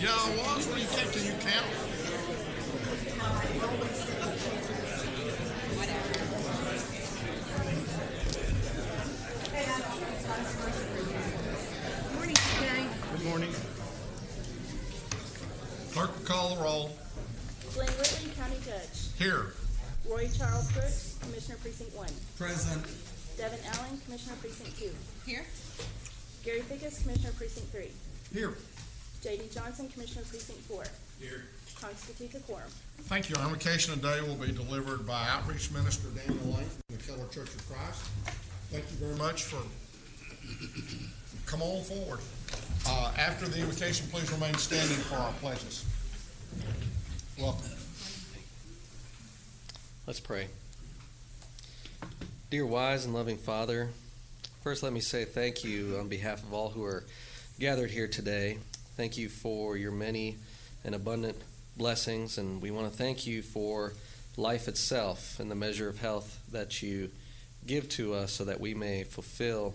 Yeah, I was. What do you think? Can you count? Morning, today. Good morning. Clerk will call the roll. Glenn Whitley, County Judge. Here. Roy Charles Brooks, Commissioner Precinct 1. Present. Devin Allen, Commissioner Precinct 2. Here. Gary Fickus, Commissioner Precinct 3. Here. J.D. Johnson, Commissioner Precinct 4. Here. Constitutes a quorum. Thank you. Our invocation today will be delivered by Outreach Minister Daniel Lane from the Keller Church of Christ. Thank you very much for come on forward. After the invocation, please remain standing for our pledges. Welcome. Let's pray. Dear wise and loving Father, first let me say thank you on behalf of all who are gathered here today. Thank you for your many and abundant blessings, and we want to thank you for life itself and the measure of health that you give to us so that we may fulfill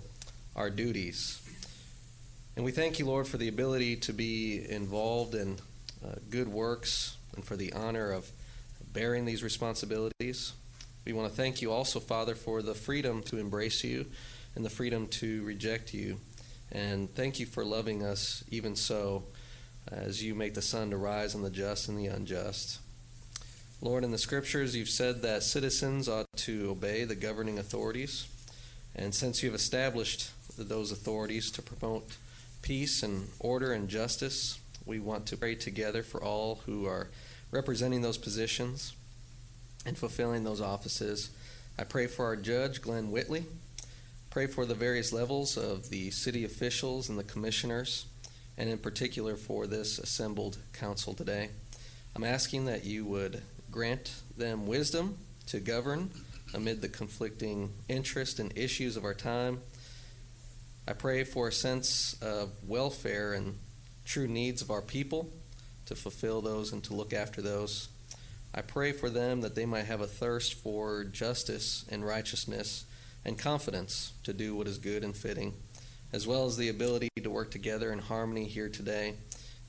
our duties. And we thank you, Lord, for the ability to be involved in good works and for the honor of bearing these responsibilities. We want to thank you also, Father, for the freedom to embrace you and the freedom to reject you. And thank you for loving us even so as you make the sun to rise on the just and the unjust. Lord, in the Scriptures, you've said that citizens ought to obey the governing authorities. And since you've established those authorities to promote peace and order and justice, we want to pray together for all who are representing those positions and fulfilling those offices. I pray for our judge, Glenn Whitley. Pray for the various levels of the city officials and the commissioners, and in particular for this assembled council today. I'm asking that you would grant them wisdom to govern amid the conflicting interests and issues of our time. I pray for a sense of welfare and true needs of our people, to fulfill those and to look after those. I pray for them that they might have a thirst for justice and righteousness and confidence to do what is good and fitting, as well as the ability to work together in harmony here today,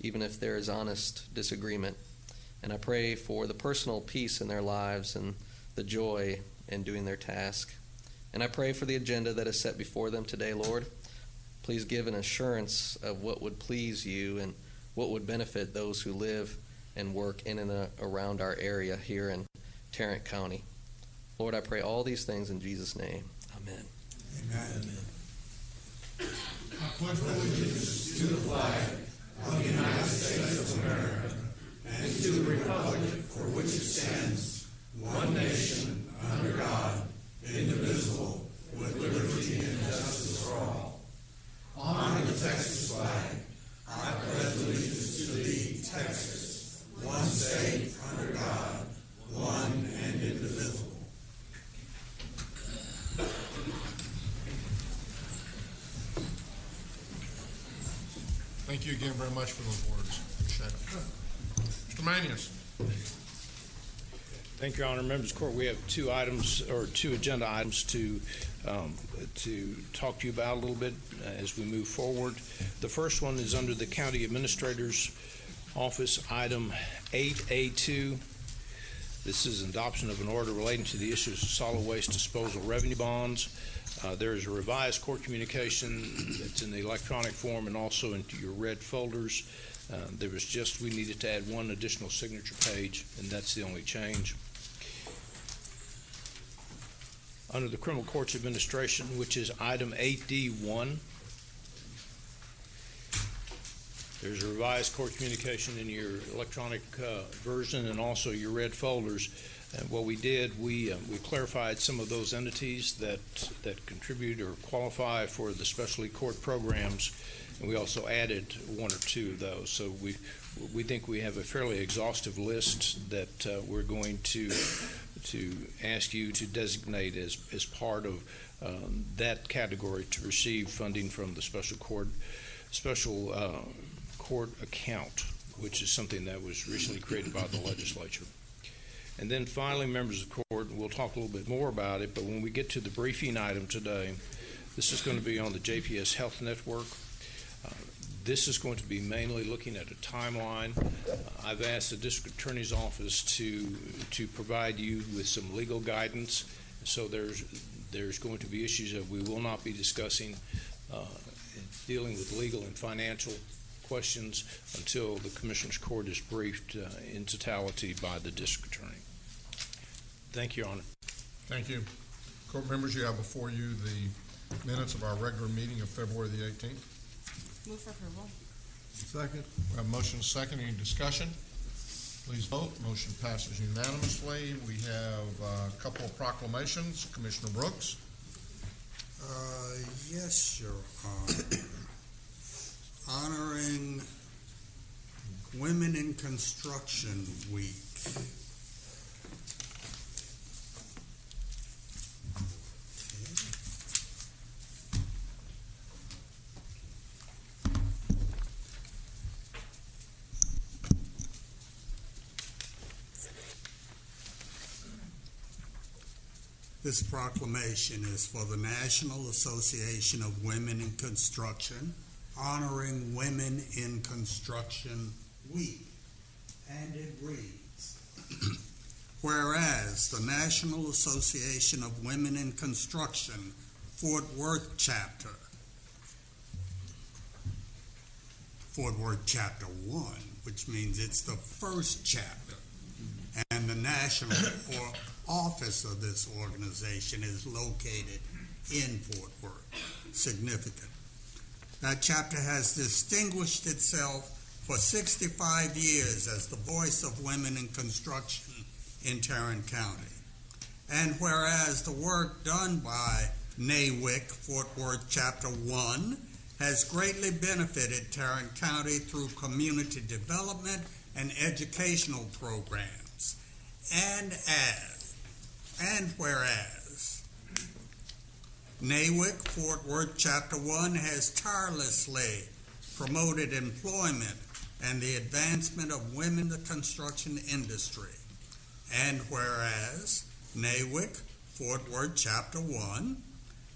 even if there is honest disagreement. And I pray for the personal peace in their lives and the joy in doing their task. And I pray for the agenda that is set before them today, Lord. Please give an assurance of what would please you and what would benefit those who live and work in and around our area here in Tarrant County. Lord, I pray all these things in Jesus' name. Amen. Amen. I pledge allegiance to the flag of the United States of America and to the republic for which it stands, one nation, under God, indivisible, with liberty and justice for all. Honor the Texas flag. I pledge allegiance to thee, Texas, one state, under God, one and indivisible. Thank you again very much for those words. Appreciate it. Mr. Manius. Thank you, Your Honor. Members of the Court, we have two agenda items to talk to you about a little bit as we move forward. The first one is under the County Administrator's Office, item 8A2. This is adoption of an order relating to the issues of solid waste disposal revenue bonds. There is a revised court communication that's in the electronic form and also into your red folders. We needed to add one additional signature page, and that's the only change. Under the Criminal Courts Administration, which is item 8D1, there's a revised court communication in your electronic version and also your red folders. And what we did, we clarified some of those entities that contribute or qualify for the specialty court programs, and we also added one or two of those. So we think we have a fairly exhaustive list that we're going to ask you to designate as part of that category to receive funding from the special court account, which is something that was recently created by the legislature. And then finally, members of the court, we'll talk a little bit more about it, but when we get to the briefing item today, this is going to be on the JPS Health Network. This is going to be mainly looking at a timeline. I've asked the district attorney's office to provide you with some legal guidance. So there's going to be issues that we will not be discussing dealing with legal and financial questions until the Commissioner's Court is briefed in totality by the district attorney. Thank you, Your Honor. Thank you. Court members, you have before you the minutes of our regular meeting of February the 18th. Move for approval. Second. We have a motion and a second. Any discussion? Please vote. Motion passes unanimously. We have a couple of proclamations. Commissioner Brooks. Yes, Your Honor. Honoring Women in Construction Week. This proclamation is for the National Association of Women in Construction, honoring Women in Construction Week. And it reads, whereas the National Association of Women in Construction, Fort Worth Chapter 1, which means it's the first chapter, and the national office of this organization is located in Fort Worth. Significant. That chapter has distinguished itself for 65 years as the voice of women in construction in Tarrant County. And whereas the work done by NAWIC Fort Worth Chapter 1 has greatly benefited Tarrant County through community development and educational programs. And whereas NAWIC Fort Worth Chapter 1 has tirelessly promoted employment and the advancement of women in the construction industry. And whereas NAWIC Fort Worth Chapter 1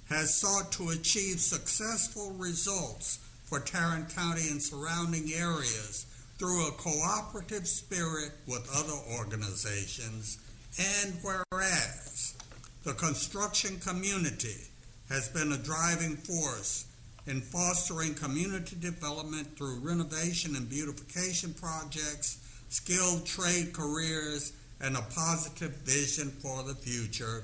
has sought to achieve successful results for Tarrant County and surrounding areas through a cooperative spirit with other organizations. And whereas the construction community has been a driving force in fostering community development through renovation and beautification projects, skilled trade careers, and a positive vision for the future,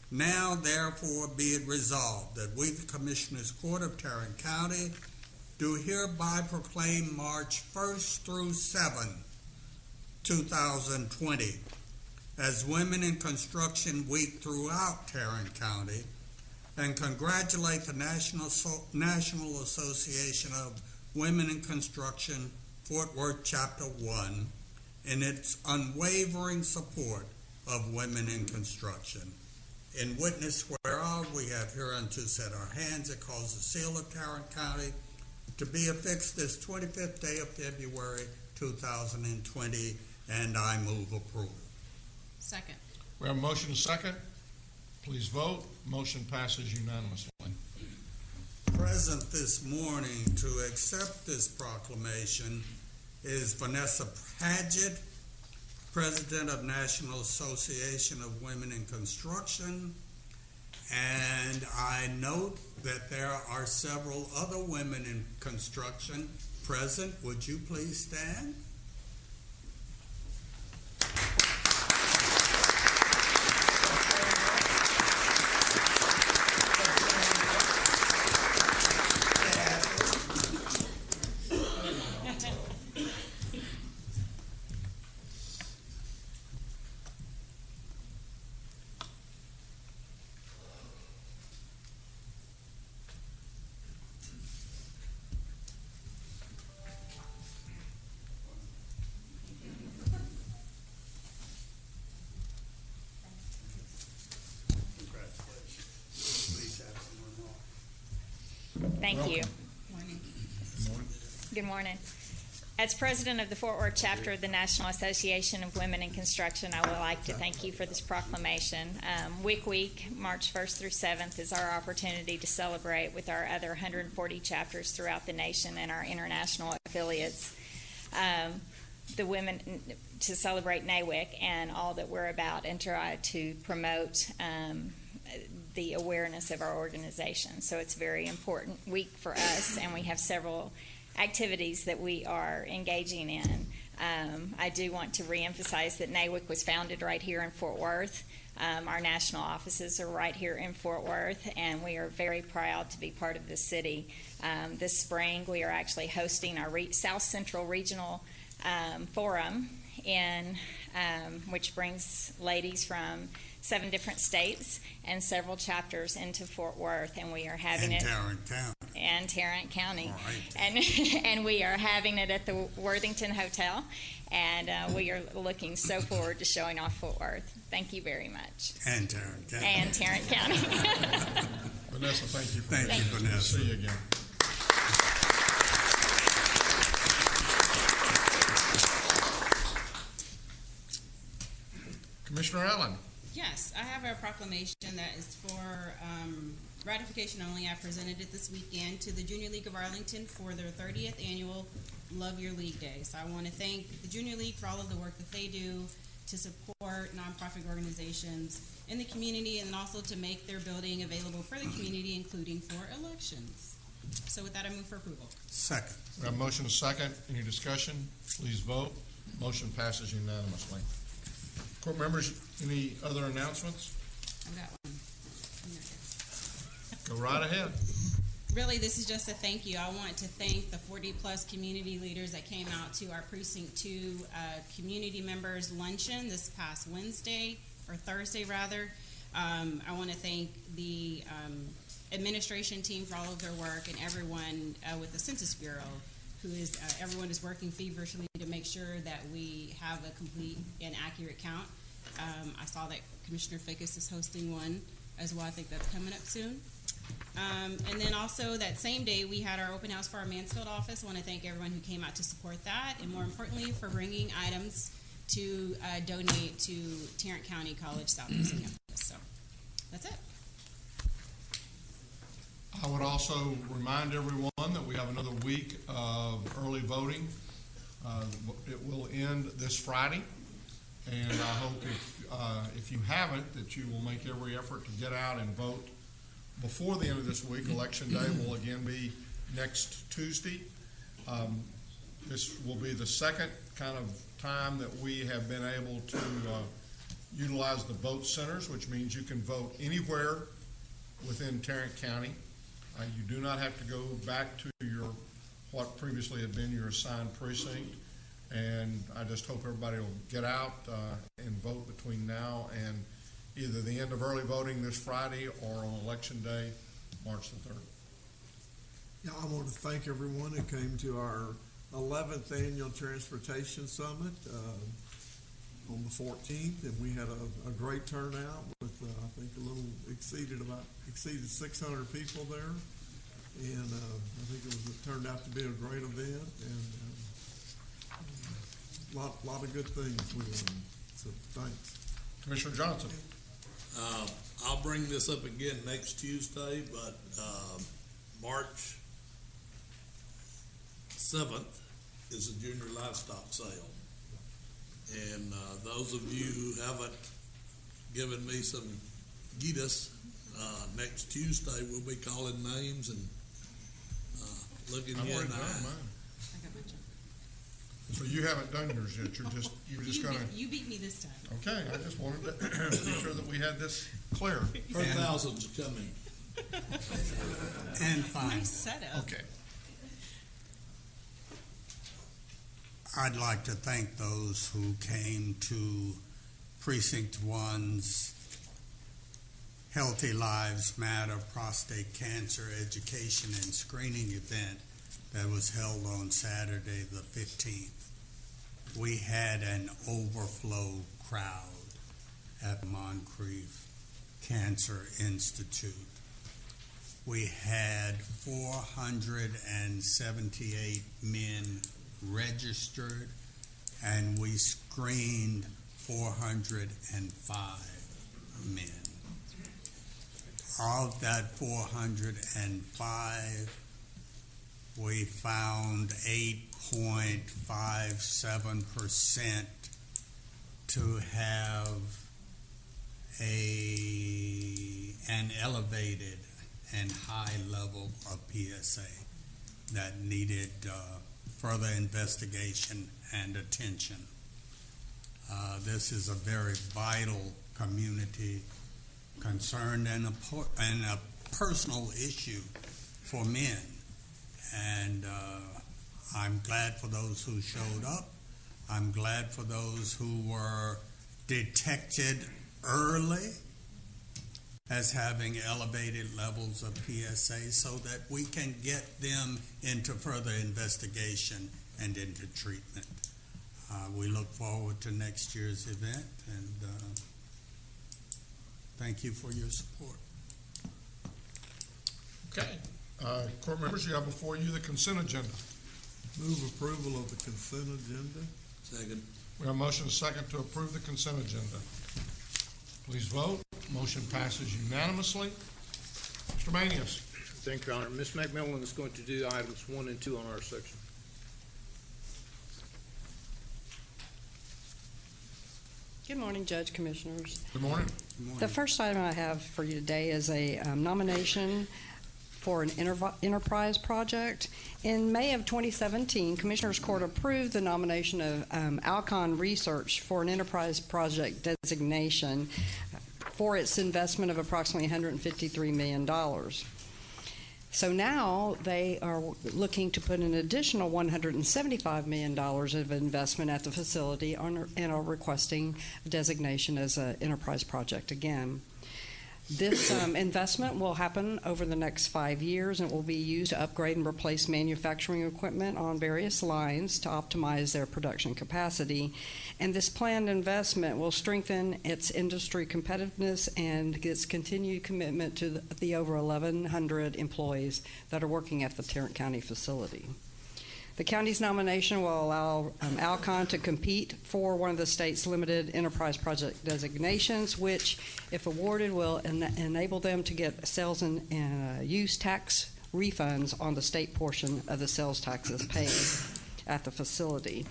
now therefore be it resolved that we, the Commissioners Court of Tarrant County, do hereby proclaim March 1st through 7th, 2020, as Women in Construction Week throughout Tarrant County, and congratulate the National Association of Women in Construction, Fort Worth Chapter 1, in its unwavering support of women in construction. In witness whereof, we have hereunto set our hands and caused the seal of Tarrant County to be affixed this 25th day of February 2020, and I move approval. Second. We have a motion and a second. Please vote. Motion passes unanimously. Present this morning to accept this proclamation is Vanessa Padgett, President of National Association of Women in Construction, and I note that there are several other women in construction present. Would you please stand? Thank you. Good morning. Good morning. As president of the Fort Worth chapter of the National Association of Women in Construction, I would like to thank you for this proclamation. WIC Week, March 1st through 7th, is our opportunity to celebrate with our other 140 chapters throughout the nation and our international affiliates. The women, to celebrate NAWIC and all that we're about and try to promote the awareness of our organization. So it's a very important week for us, and we have several activities that we are engaging in. I do want to reemphasize that NAWIC was founded right here in Fort Worth. Our national offices are right here in Fort Worth, and we are very proud to be part of the city. This spring, we are actually hosting our South Central Regional Forum, which brings ladies from 7 different states and several chapters into Fort Worth, and we are having it. Tarrant County. Right. And we are having it at the Worthington Hotel, and we are looking so forward to showing off Fort Worth. Thank you very much. And Tarrant County. And Tarrant County. Vanessa, thank you. Thank you, Vanessa. See you again. Commissioner Allen. Yes, I have a proclamation that is for ratification only. I presented it this weekend to the Junior League of Arlington for their 30th annual Love Your League Day. So I want to thank the Junior League for all of the work that they do to support nonprofit organizations in the community, and also to make their building available for the community, including for elections. So with that, I move for approval. Second. We have a motion and a second. Any discussion? Please vote. Motion passes unanimously. Court members, any other announcements? I've got one. Go right ahead. Really, this is just a thank you. I want to thank the 40-plus community leaders that came out to our Precinct 2 community members luncheon this past Thursday rather. I want to thank the administration team for all of their work, and everyone with the Census Bureau, everyone is working feverishly to make sure that we have a complete and accurate count. I saw that Commissioner Fickus is hosting one as well. I think that's coming up soon. And then also that same day, we had our open house for our Mansfield office. I want to thank everyone who came out to support that, and more importantly, for bringing items to donate to Tarrant County College Southeast Campus. So that's it. I would also remind everyone that we have another week of early voting. It will end this Friday, and I hope if you haven't, that you will make every effort to get out and vote before the end of this week. Election Day will again be next Tuesday. This will be the second kind of time that we have been able to utilize the vote centers, which means you can vote anywhere within Tarrant County. You do not have to go back to what previously had been your assigned precinct, and I just hope everybody will get out and vote between now and either the end of early voting this Friday or on Election Day, March the 3rd. Yeah, I want to thank everyone who came to our 11th Annual Transportation Summit on the 14th, and we had a great turnout with, I think, exceeded 600 people there, and I think it turned out to be a great event, and a lot of good things we learned, so thanks. Commissioner Johnson. I'll bring this up again next Tuesday, but March 7th is a junior livestock sale. And those of you who haven't given me some guidance, next Tuesday we'll be calling names and looking you in the eye. So you haven't done yours yet. You're just going to. You beat me this time. Okay, I just wanted to be sure that we had this clear. 1,000's coming. And fine. Nice setup. Okay. I'd like to thank those who came to Precinct 1's Healthy Lives Matter prostate cancer education and screening event that was held on Saturday the 15th. We had an overflow crowd at Moncrief Cancer Institute. We had 478 men registered, and we screened 405 men. Of that 405, we found 8.57% to have an elevated and high level of PSA that needed further investigation and attention. This is a very vital community concern and a personal issue for men. And I'm glad for those who showed up. I'm glad for those who were detected early as having elevated levels of PSA so that we can get them into further investigation and into treatment. We look forward to next year's event, and thank you for your support. Okay. Court members, you have before you the consent agenda. Move approval of the consent agenda. Second. We have a motion and a second to approve the consent agenda. Please vote. Motion passes unanimously. Mr. Manius. Thank you, Your Honor. Ms. McMillan is going to do items 1 and 2 on our section. Good morning, Judge, Commissioners. Good morning. Good morning. The first item I have for you today is a nomination for an enterprise project. In May of 2017, Commissioners Court approved the nomination of Alcon Research for an enterprise project designation for its investment of approximately $153 million. So now they are looking to put an additional $175 million of investment at the facility and are requesting designation as an enterprise project again. This investment will happen over the next 5 years and will be used to upgrade and replace manufacturing equipment on various lines to optimize their production capacity. And this planned investment will strengthen its industry competitiveness and its continued commitment to the over 1,100 employees that are working at the Tarrant County facility. The county's nomination will allow Alcon to compete for one of the state's limited enterprise project designations, which, if awarded, will enable them to get sales and use tax refunds on the state portion of the sales taxes paid at the facility.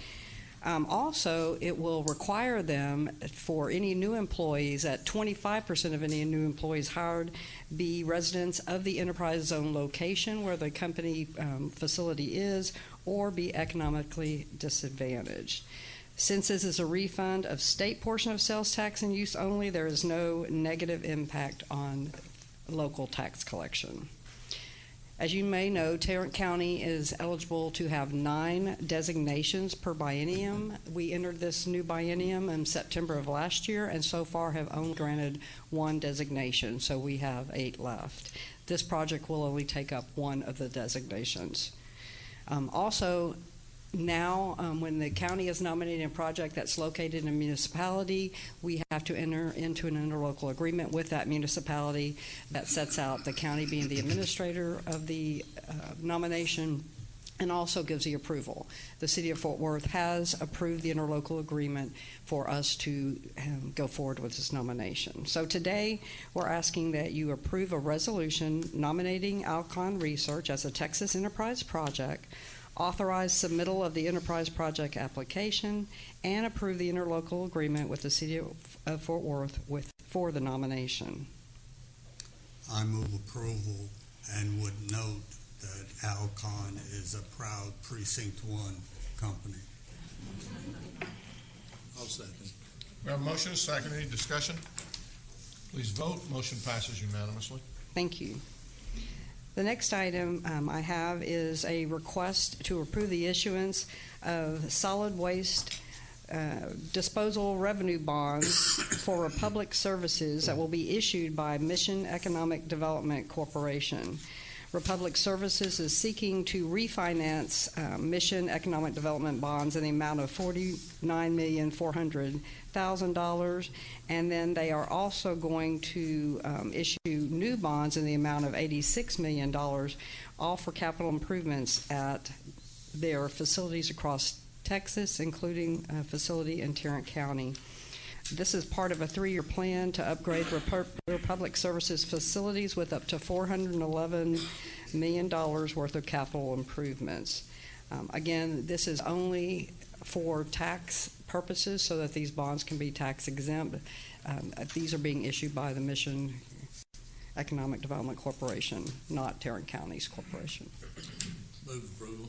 Also, it will require them for any new employees that 25% of any new employees hired be residents of the enterprise zone location where the company facility is, or be economically disadvantaged. Since this is a refund of state portion of sales tax and use only, there is no negative impact on local tax collection. As you may know, Tarrant County is eligible to have 9 designations per biennium. We entered this new biennium in September of last year and so far have only granted 1 designation, so we have 8 left. This project will only take up 1 of the designations. Also, now, when the county is nominating a project that's located in a municipality, we have to enter into an interlocal agreement with that municipality that sets out the county being the administrator of the nomination and also gives the approval. The City of Fort Worth has approved the interlocal agreement for us to go forward with this nomination. So today, we're asking that you approve a resolution nominating Alcon Research as a Texas Enterprise Project, authorize submittal of the enterprise project application, and approve the interlocal agreement with the City of Fort Worth for the nomination. I move approval and would note that Alcon is a proud Precinct 1 company. I'll second. We have a motion and a second. Any discussion? Please vote. Motion passes unanimously. Thank you. The next item I have is a request to approve the issuance of solid waste disposal revenue bonds for Republic Services that will be issued by Mission Economic Development Corporation. Republic Services is seeking to refinance Mission Economic Development bonds in the amount of $49,400,000, and then they are also going to issue new bonds in the amount of $86 million, all for capital improvements at their facilities across Texas, including a facility in Tarrant County. This is part of a 3-year plan to upgrade Republic Services facilities with up to $411 million worth of capital improvements. Again, this is only for tax purposes so that these bonds can be tax exempt. These are being issued by the Mission Economic Development Corporation, not Tarrant County's corporation. Move approval.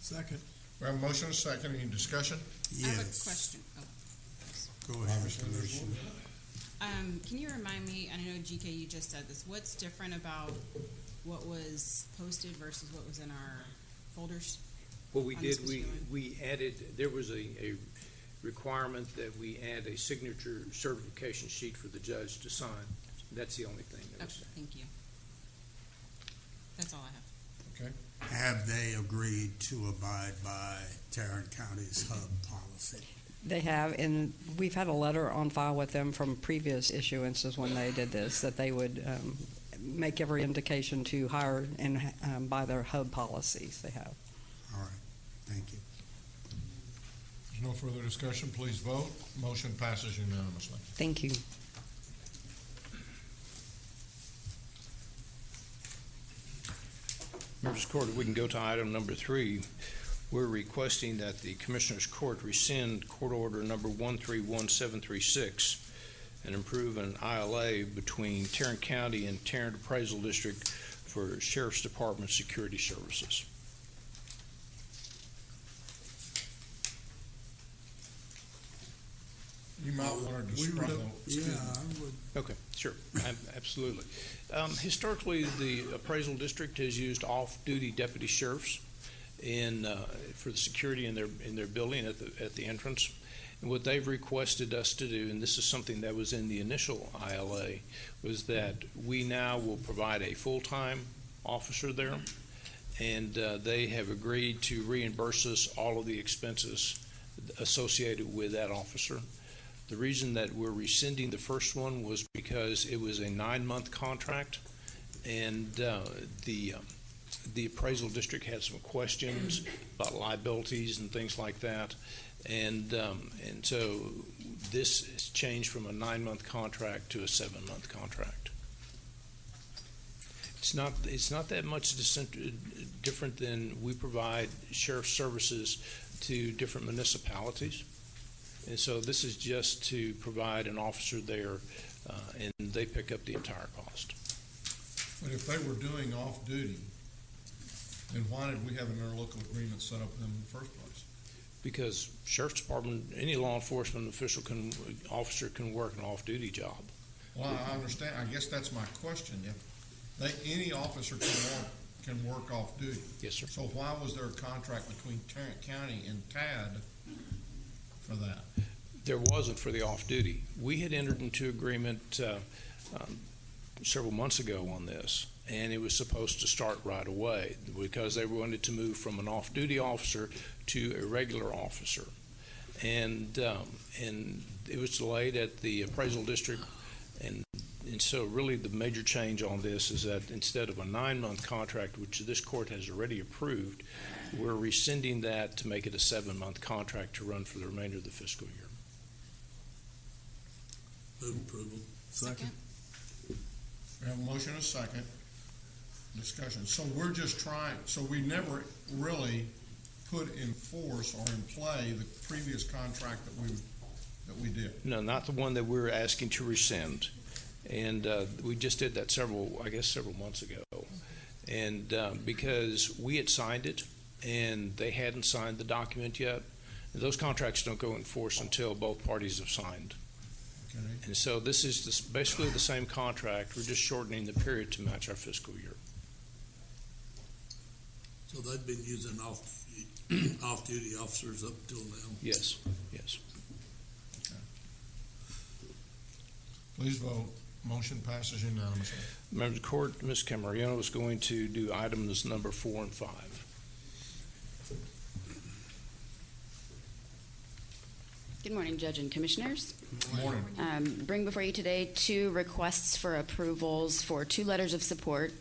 Second. We have a motion and a second. Any discussion? I have a Yes. question. Oh. Go ahead, Commissioner. Can you remind me, I know GK, you just said this, what's different about what was posted versus what was in our folders? What we On this did, particular one? we added, there was a requirement that we add a signature certification sheet for the judge to sign. That's the only thing that was. Okay, thank you. That's all I have. Okay. Have they agreed to abide by Tarrant County's HUB policy? They have, and we've had a letter on file with them from previous issuances when they did this, that they would make every indication to hire and by their HUB policies they have. All right, thank you. There's no further discussion. Please vote. Motion passes unanimously. Thank you. Members of the Court, if we can go to item number 3, we're requesting that the Commissioners Court rescind Court Order number 131736 and approve an ILA between Tarrant County and Tarrant Appraisal District for Sheriff's Department security services. You might want to describe the. Yeah, I would. Okay, sure, absolutely. Historically, the appraisal district has used off-duty deputy sheriffs for the security in their building at the entrance. And what they've requested us to do, and this is something that was in the initial ILA, was that we now will provide a full-time officer there, and they have agreed to reimburse us all of the expenses associated with that officer. The reason that we're rescinding the first one was because it was a 9-month contract, and the appraisal district had some questions about liabilities and things like that, and so this has changed from a 9-month contract to a 7-month contract. It's not that much different than we provide sheriff services to different municipalities. And so this is just to provide an officer there, and they pick up the entire cost. But if they were doing off-duty, then why did we have an interlocal agreement set up in the first place? Because Sheriff's Department, any law enforcement officer can work an off-duty job. Well, I understand. I guess that's my question. If any officer can work off-duty. Yes, sir. So why was there a contract between Tarrant County and TAD for that? There wasn't for the off-duty. We had entered into agreement several months ago on this, and it was supposed to start right away because they wanted to move from an off-duty officer to a regular officer. And it was delayed at the appraisal district, and so really the major change on this is that instead of a 9-month contract, which this court has already approved, we're rescinding that to make it a 7-month contract to run for the remainder of the fiscal year. Move approval. Second. We have a motion and a second. Discussion. So we're just trying, so we never really put in force or in play the previous contract that we did. No, not the one that we're asking to rescind. And we just did that several months ago. And because we had signed it and they hadn't signed the document yet, those contracts don't go in force until both parties have signed. Okay. And so this is basically the same contract. We're just shortening the period to match our fiscal year. So they've been using off-duty officers up till now? Yes, yes. Please vote. Motion passes unanimously. Members of the court, Ms. Camarino is going to do items number 4 and 5. Good morning, Judge and Commissioners. Morning. Bring before you today 2 requests for approvals for 2 letters of support,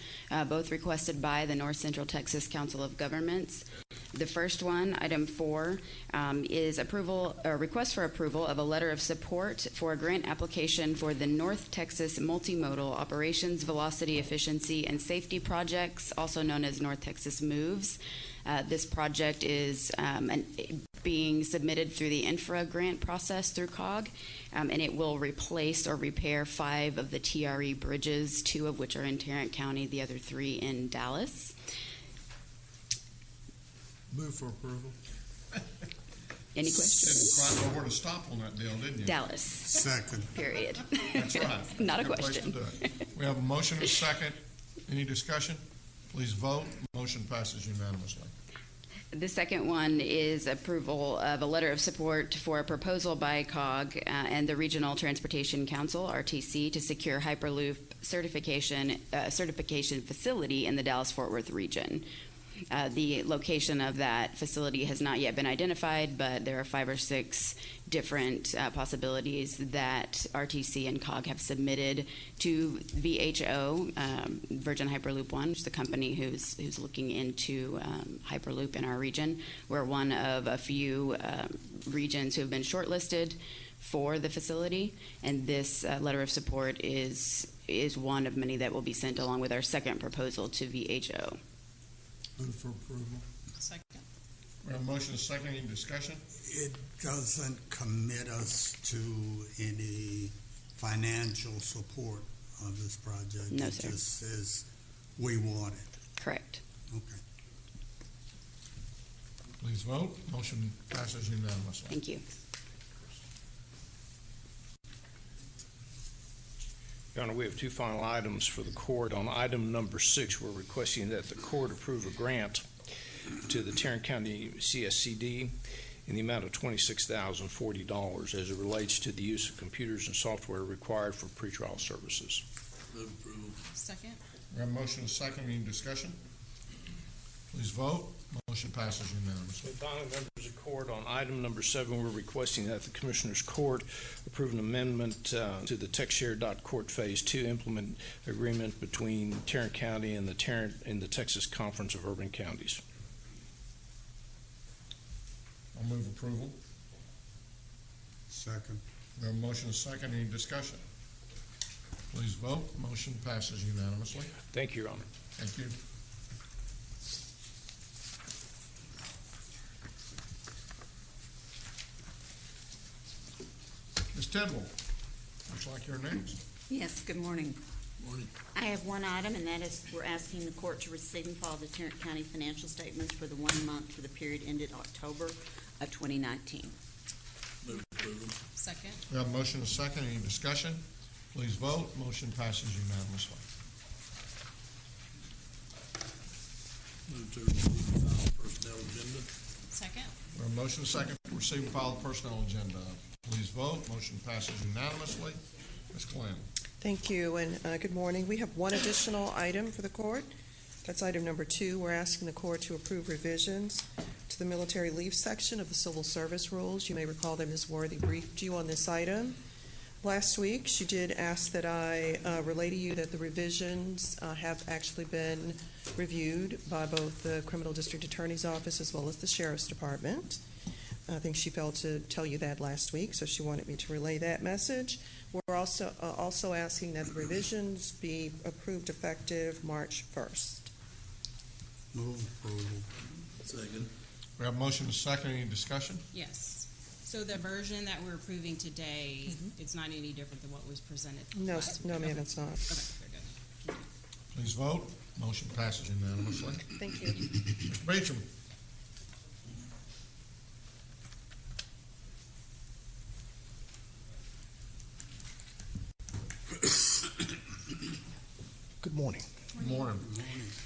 both requested by the North Central Texas Council of Governments. The first one, item 4, is a request for approval of a letter of support for a grant application for the North Texas Multimodal Operations, Velocity, Efficiency, and Safety Projects, also known as North Texas MOVES. This project is being submitted through the infra grant process through COG, and it will replace or repair 5 of the TRE bridges, 2 of which are in Tarrant County, the other 3 in Dallas. Move for approval. Any questions? Didn't quite know where to stop on that deal, didn't you? Dallas. Second. Period. That's right. Not a Good place question. to do it. We have a motion and a second. Any discussion? Please vote. Motion passes unanimously. The second one is approval of a letter of support for a proposal by COG and the Regional Transportation Council, RTC, to secure Hyperloop certification facility in the Dallas-Fort Worth region. The location of that facility has not yet been identified, but there are 5 or 6 different possibilities that RTC and COG have submitted to VHO, Virgin Hyperloop One, which is the company who's looking into Hyperloop in our region. We're one of a few regions who have been shortlisted for the facility, and this letter of support is one of many that will be sent along with our second proposal to VHO. Move for approval. Second. We have a motion and a second. Any discussion? It doesn't commit us to any financial support of this project. No, it sir. just says we want it. Correct. Okay. Please vote. Motion passes unanimously. Thank you. Your Honor, we have 2 final items for the court. On item number 6, we're requesting that the court approve a grant to the Tarrant County CSCD in the amount of $26,040 as it relates to the use of computers and software required for pretrial services. Move approval. Second. We have a motion and a second. Any discussion? Please vote. Motion passes unanimously. And finally, members of court, on item number 7, we're requesting that the Commissioners Court approve an amendment to the TechShare.Court Phase 2 implement agreement between Tarrant County and the Texas Conference of Urban Counties. I'll move approval. Second. We have a motion and a second. Any discussion? Please vote. Motion passes unanimously. Thank you, Your Honor. Thank you. Ms. Tidwell, looks like you're next. Yes, good morning. Morning. I have one item, and that is we're asking the court to receive and file the Tarrant County financial statements for the 1 month for the period ended October of 2019. Move approval. Second. We have a motion and a second. Any discussion? Please vote. Motion passes unanimously. Move to receive and file personnel agenda. Second. We have a motion and a second to receive and file the personnel agenda. Please vote. Motion passes unanimously. Ms. Glenn. Thank you, and good morning. We have one additional item for the court. That's item number 2. We're asking the court to approve revisions to the military leave section of the civil service rules. You may recall that Ms. Worthy briefed you on this item last week. She did ask that I relay to you that the revisions have actually been reviewed by both the Criminal District Attorney's Office as well as the Sheriff's Department. I think she failed to tell you that last week, so she wanted me to relay that message. We're also asking that the revisions be approved effective March 1st. Move approval. Second. We have a motion and a second. Any discussion? Yes. So the version that we're approving today, it's not any different than what was presented No, last no, week. ma'am, Okay. it's not. Okay, very good. Please vote. Motion passes unanimously. Thank you. Mr. Beecham. Good morning. Good morning.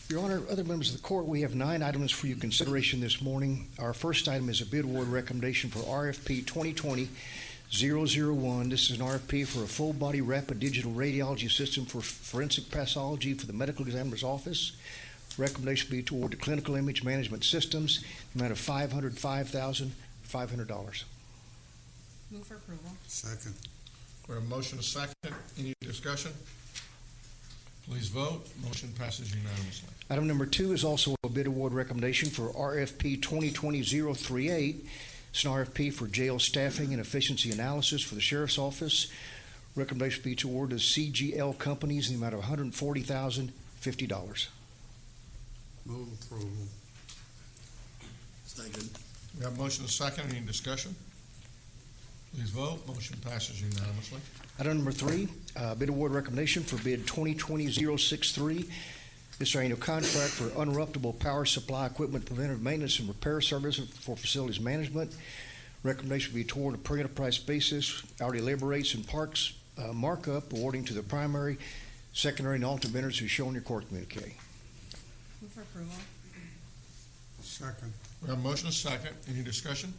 Your Honor, other members of the court, we have 9 items for your consideration this morning. Our first item is a bid award recommendation for RFP 2020-001. This is an RFP for a full-body rapid digital radiology system for forensic pathology for the medical examiner's office. Recommendation be toward the clinical image management systems, amount of $505,500. Move for approval. Second. We have a motion, a second. Any discussion? Please vote. Motion passes unanimously. Item number 2 is also a bid award recommendation for RFP 2020-038. It's an RFP for jail staffing and efficiency analysis for the Sheriff's Office. Recommendation be to award to CGL Companies in the amount of $140,050. Move approval. Second. We have a motion, a second. Any discussion? Please vote. Motion passes unanimously. Item number 3, bid award recommendation for bid 2020-063. This is our annual contract for uninterruptible power supply equipment preventive maintenance and repair services for facilities management. Recommendation be toward a per enterprise basis, hourly labor rates and parks markup awarding to the primary, secondary, and alternate vendors who shown in your court communique. Move for approval. Second. We have a motion, a second. Any discussion?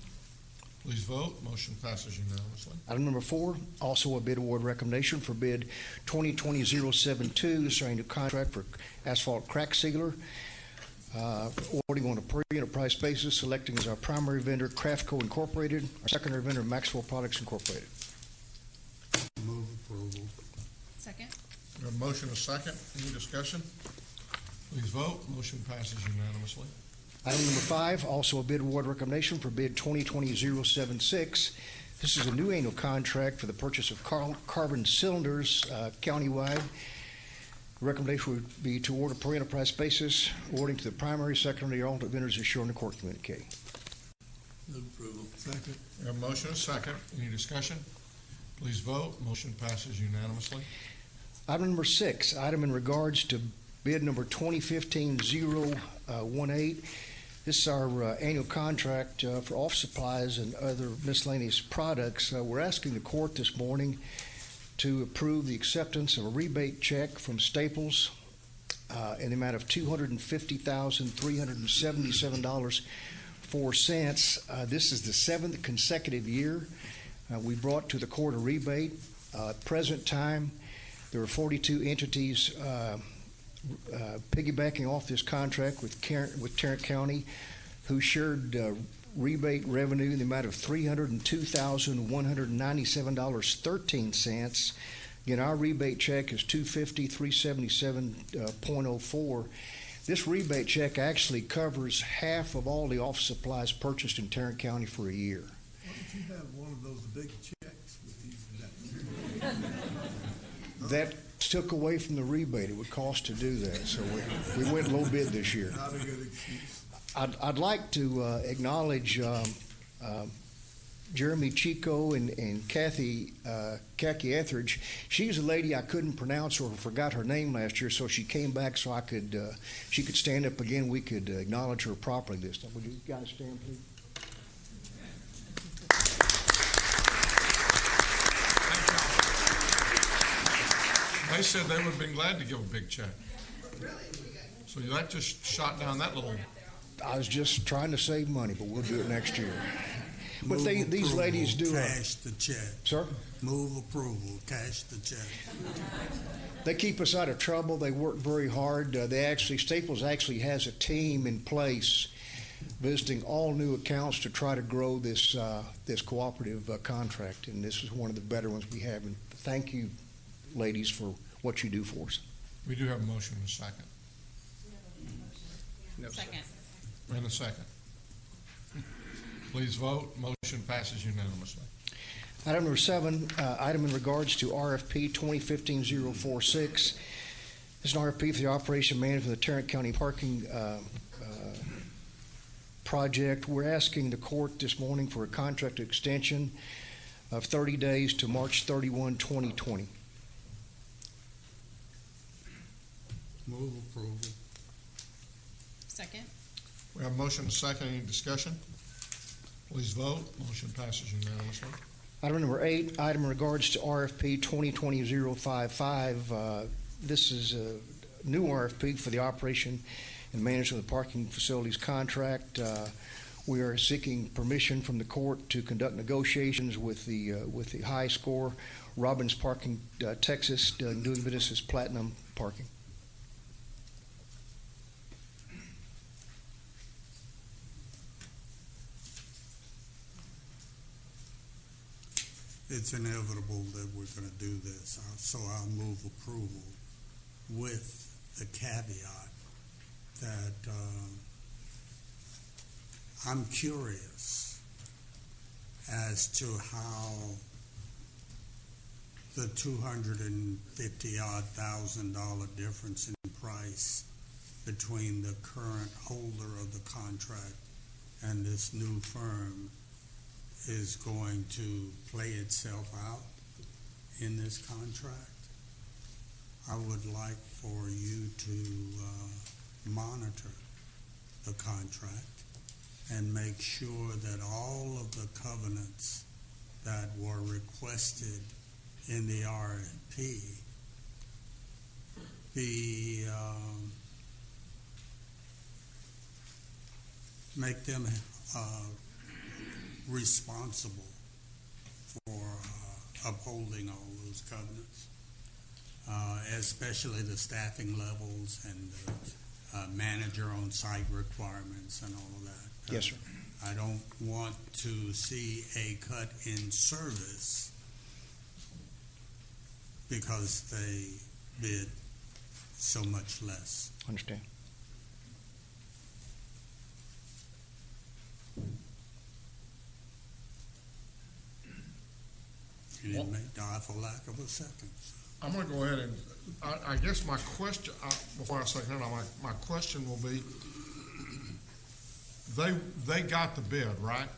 Please vote. Motion passes unanimously. Item number 4, also a bid award recommendation for bid 2020-072. This is our annual contract for asphalt crack sealer. Awarding on a per enterprise basis, selecting as our primary vendor Craftco Incorporated, our secondary vendor Maxwell Products Incorporated. Move approval. Second. We have a motion, a second. Any discussion? Please vote. Motion passes unanimously. Item number 5, also a bid award recommendation for bid 2020-076. This is a new annual contract for the purchase of carbon cylinders countywide. The recommendation would be to award a per enterprise basis, awarding to the primary, secondary, or alternate vendors as shown in the court communique. Move approval. Second. We have a motion, a second. Any discussion? Please vote. Motion passes unanimously. Item number 6, item in regards to bid number 2015-018. This is our annual contract for office supplies and other miscellaneous products. We're asking the court this morning to approve the acceptance of a rebate check from Staples in the amount of $250,377.04. This is the 7th consecutive year we brought to the court a rebate. At present time, there are 42 entities piggybacking off this contract with Tarrant County, who shared rebate revenue in the amount of $302,197.13. Again, our rebate check is $250,377.04. This rebate check actually covers half of all the office supplies purchased in Tarrant County for a year. Why don't you have one of those big checks with these? That took away from the rebate. It would cost to do that, so we went low bid this year. Not a good excuse. I'd like to acknowledge Jeremy Chico and Kathy Etheridge. She's a lady I couldn't pronounce or forgot her name last year, so she came back so she could stand up again. We could acknowledge her properly this time. Would you guys stand, please? They said they would have been glad to give a big check. So that just shot down that little. I was just trying to save money, but we'll do it next year. But Move these approval, ladies do. Cash the check. Sir? Move approval. Cash the check. They keep us out of trouble. They work very hard. Staples actually has a team in place visiting all new accounts to try to grow this cooperative contract, and this is one of the better ones we have. And thank you, ladies, for what you do for us. We do have a motion in a second. Second. And a second. Please vote. Motion passes unanimously. Item number 7, item in regards to RFP 2015-046. This is an RFP for the operation management of the Tarrant County parking project. We're asking the court this morning for a contract extension of 30 days to March 31, 2020. Move approval. Second. We have a motion and a second. Any discussion? Please vote. Motion passes unanimously. Item number 8, item in regards to RFP 2020-055. This is a new RFP for the operation and management of the parking facilities contract. We are seeking permission from the court to conduct negotiations with the high score, Robbins Parking, Texas, doing business as Platinum Parking. it's inevitable that we're going to do this. So I'll move approval with the caveat that I'm curious as to how the $250,000 difference in price between the current holder of the contract and this new firm is going to play itself out in this contract. I would like for you to monitor the contract and make sure that all of the covenants that were requested in the RFP be make them responsible for upholding all those covenants, especially the staffing levels and manager on site requirements and all of that. Yes, sir. I don't want to see a cut in service because they bid so much less. Understand. You didn't die for lack of a second. I'm going to go ahead and, I guess my question, before I say no, my question will be, they got the bid, right?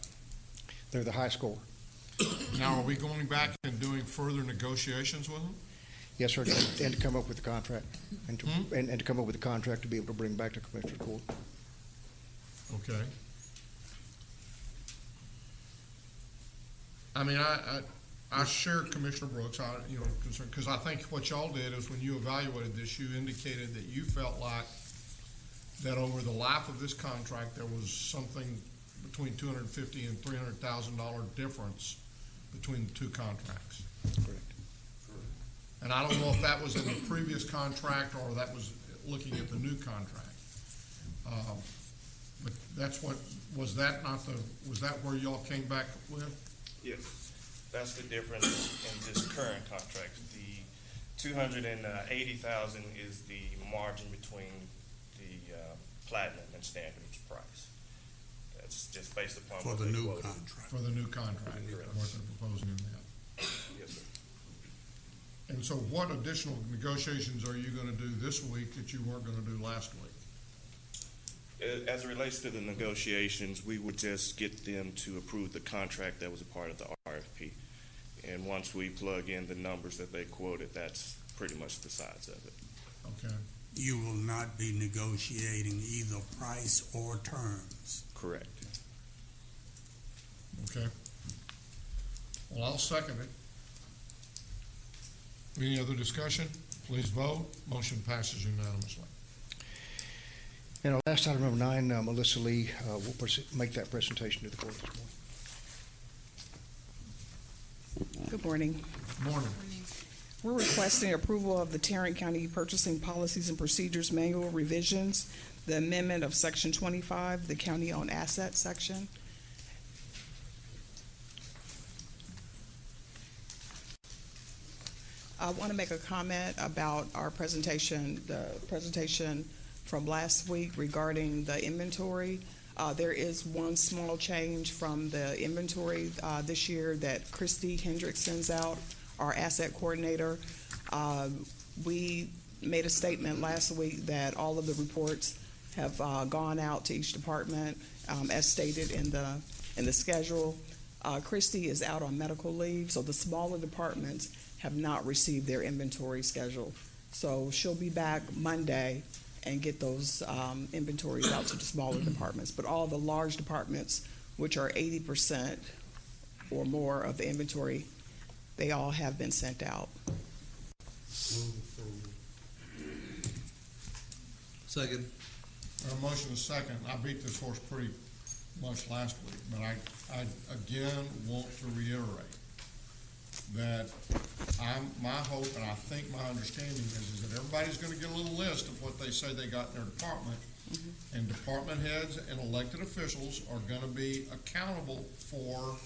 They're the high score. Now, are we going back and doing further negotiations with them? Yes, sir, and to come up with the contract, and to come up with a contract to be able to bring back to Commissioner Court. Okay. I mean, I share Commissioner Brooks, concern, because I think what y'all did is when you evaluated this, you indicated that you felt like that over the life of this contract, there was something between $250,000 and $300,000 difference between the two contracts. Correct. And I don't know if that was in the previous contract or that was looking at the new contract. But that's what, was that where y'all came back with? Yes, that's the difference in this current contract. The $280,000 is the margin between the platinum and standard's price. That's just based upon for the new contract. For the new contract, what they're proposing in that. Yes, sir. And so what additional negotiations are you going to do this week that you weren't going to do last week? As it relates to the negotiations, we would just get them to approve the contract that was a part of the RFP. And once we plug in the numbers that they quoted, that's pretty much the size of it. Okay. You will not be negotiating either price or terms. Correct. Okay. Well, I'll second it. Any other discussion? Please vote. Motion passes unanimously. And our last item, number 9, Melissa Lee will make that presentation to the court this morning. Good morning. Morning. We're requesting approval of the Tarrant County Purchasing Policies and Procedures Manual revisions, the amendment of Section 25, the county-owned asset section. I want to make a comment about our presentation, the presentation from last week regarding the inventory. There is one small change from the inventory this year that Christy Hendricks sends out, our asset coordinator. We made a statement last week that all of the reports have gone out to each department as stated in the schedule. Christy is out on medical leave, so the smaller departments have not received their inventory schedule. So she'll be back Monday and get those inventories out to the smaller departments. But all the large departments, which are 80% or more of the inventory, they all have been sent out. Second. A motion is second. I beat this horse pretty much last week, but I again want to reiterate that my hope and I think my understanding is that everybody's going to get a little list of what they say they got in their department, and department heads and elected officials are going to be accountable for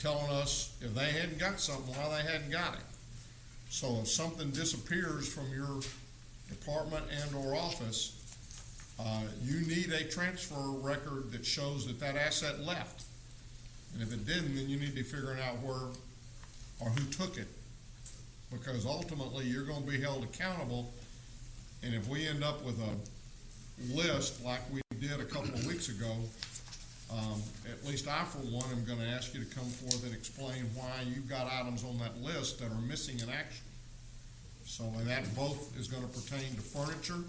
telling us if they hadn't got something, why they hadn't got it. So if something disappears from your department and or office, you need a transfer record that shows that that asset left. And if it didn't, then you need to figure out where or who took it. Because ultimately, you're going to be held accountable. And if we end up with a list like we did a couple of weeks ago, at least I, for one, am going to ask you to come forth and explain why you've got items on that list that are missing in action. So, and that both is going to pertain to furniture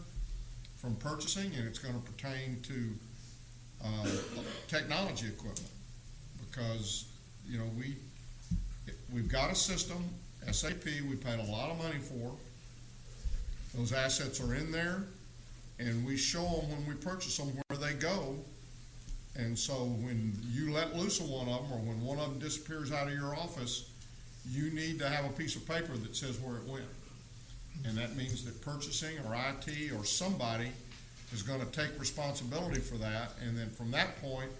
from purchasing, and it's going to pertain to technology equipment. Because, you know, we've got a system, SAP, we paid a lot of money for. Those assets are in there, and we show them when we purchase them where they go. And so when you let loose of one of them, or when one of them disappears out of your office, you need to have a piece of paper that says where it went. And that means that purchasing or IT or somebody is going to take responsibility for that. And then from that point,